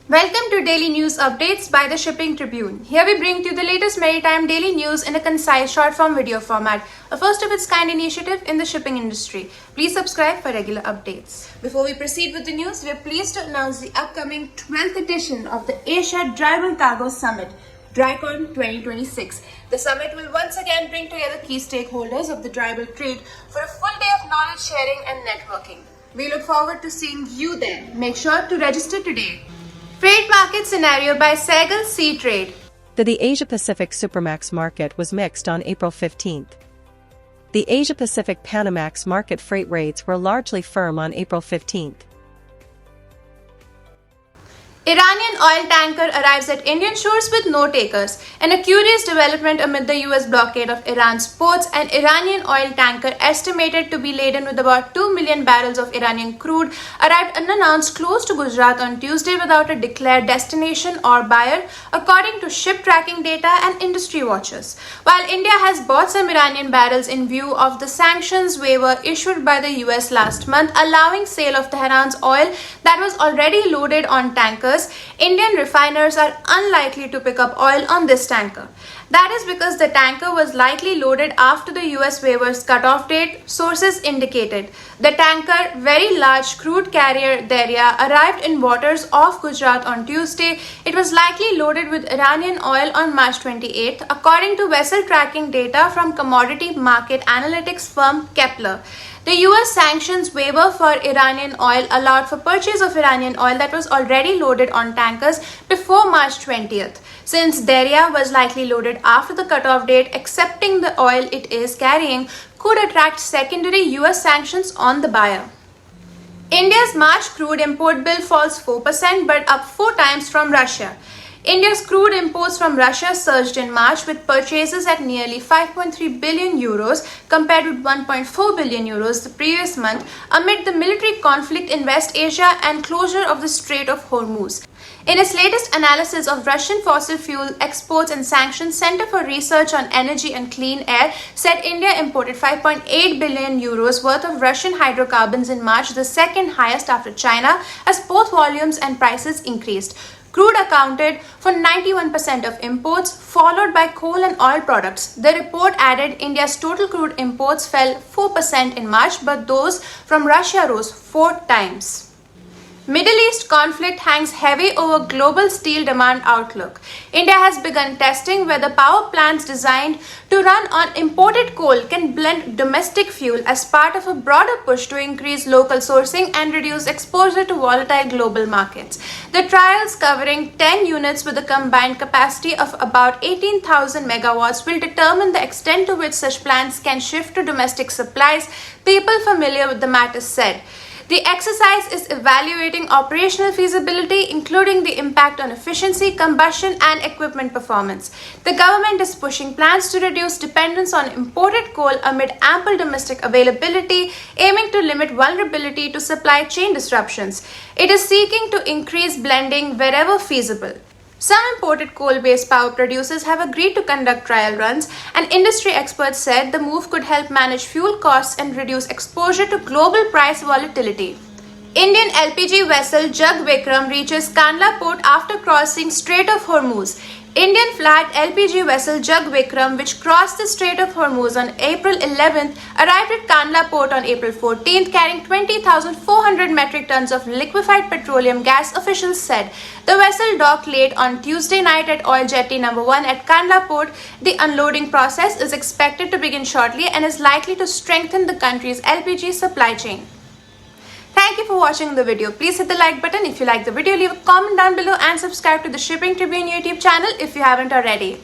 Welcome to Daily News Updates by the Shipping Tribune. Here we bring to you the latest maritime daily news in a concise short-form video format, a first-of-its-kind initiative in the shipping industry. Please subscribe for regular updates. Before we proceed with the news, we are pleased to announce the upcoming 12th edition of the Asia Tribune Cargo Summit, DryCon 2026. The summit will once again bring together key stakeholders of the dry bulk trade for a full day of knowledge sharing and networking. We look forward to seeing you there. Make sure to register today. Freight market scenario by Saigal SeaTrade. The Asia-Pacific Supramax market was mixed on April 15th. The Asia-Pacific Panamax market freight rates were largely firm on April 15th. Iranian oil tanker arrives at Indian shores with no takers. In a curious development amid the US blockade of Iran's ports, an Iranian oil tanker estimated to be laden with about 2 million barrels of Iranian crude arrived unannounced close to Gujarat on Tuesday without a declared destination or buyer, according to ship tracking data and industry watchers. While India has bought some Iranian barrels in view of the sanctions waiver issued by the US last month, allowing sale of Tehran's oil that was already loaded on tankers, Indian refiners are unlikely to pick up oil on this tanker. That is because the tanker was likely loaded after the US waiver's cutoff date, sources indicated. The tanker, very large crude carrier Darya, arrived in waters off Gujarat on Tuesday. It was likely loaded with Iranian oil on March 28th, according to vessel tracking data from commodity market analytics firm Kepler. The US sanctions waiver for Iranian oil allowed for purchase of Iranian oil that was already loaded on tankers before March 20th. Since Darya was likely loaded after the cutoff date, accepting the oil it is carrying could attract secondary US sanctions on the buyer. India's March crude import bill falls 4% but up 4 times from Russia. India's crude imports from Russia surged in March with purchases at nearly 5.3 billion euros compared with 1.4 billion euros the previous month amid the military conflict in West Asia and closure of the Strait of Hormuz. In its latest analysis of Russian fossil fuel exports and sanctions, Center for Research on Energy and Clean Air said India imported 5.8 billion euros worth of Russian hydrocarbons in March, the second highest after China, as both volumes and prices increased. Crude accounted for 91% of imports, followed by coal and oil products. The report added India's total crude imports fell 4% in March, but those from Russia rose 4 times. Middle East conflict hangs heavy over global steel demand outlook. India has begun testing whether power plants designed to run on imported coal can blend domestic fuel as part of a broader push to increase local sourcing and reduce exposure to volatile global markets. The trials, covering 10 units with a combined capacity of about 18,000 megawatts, will determine the extent to which such plants can shift to domestic supplies, people familiar with the matter said. The exercise is evaluating operational feasibility, including the impact on efficiency, combustion, and equipment performance. The government is pushing plans to reduce dependence on imported coal amid ample domestic availability, aiming to limit vulnerability to supply chain disruptions. It is seeking to increase blending wherever feasible. Some imported coal-based power producers have agreed to conduct trial runs, and industry experts said the move could help manage fuel costs and reduce exposure to global price volatility. Indian LPG vessel Jag Vikram reaches Kandla port after crossing Strait of Hormuz. Indian flagged LPG vessel Jag Vikram, which crossed the Strait of Hormuz on April 11th, arrived at Kandla port on April 14th, carrying 20,400 metric tons of liquefied petroleum gas, officials said. The vessel docked late on Tuesday night at Oil Jetty No. 1 at Kandla port. The unloading process is expected to begin shortly and is likely to strengthen the country's LPG supply chain. Thank you for watching the video. Please hit the like button if you like the video, leave a comment down below and subscribe to the Shipping Tribune YouTube channel if you haven't already.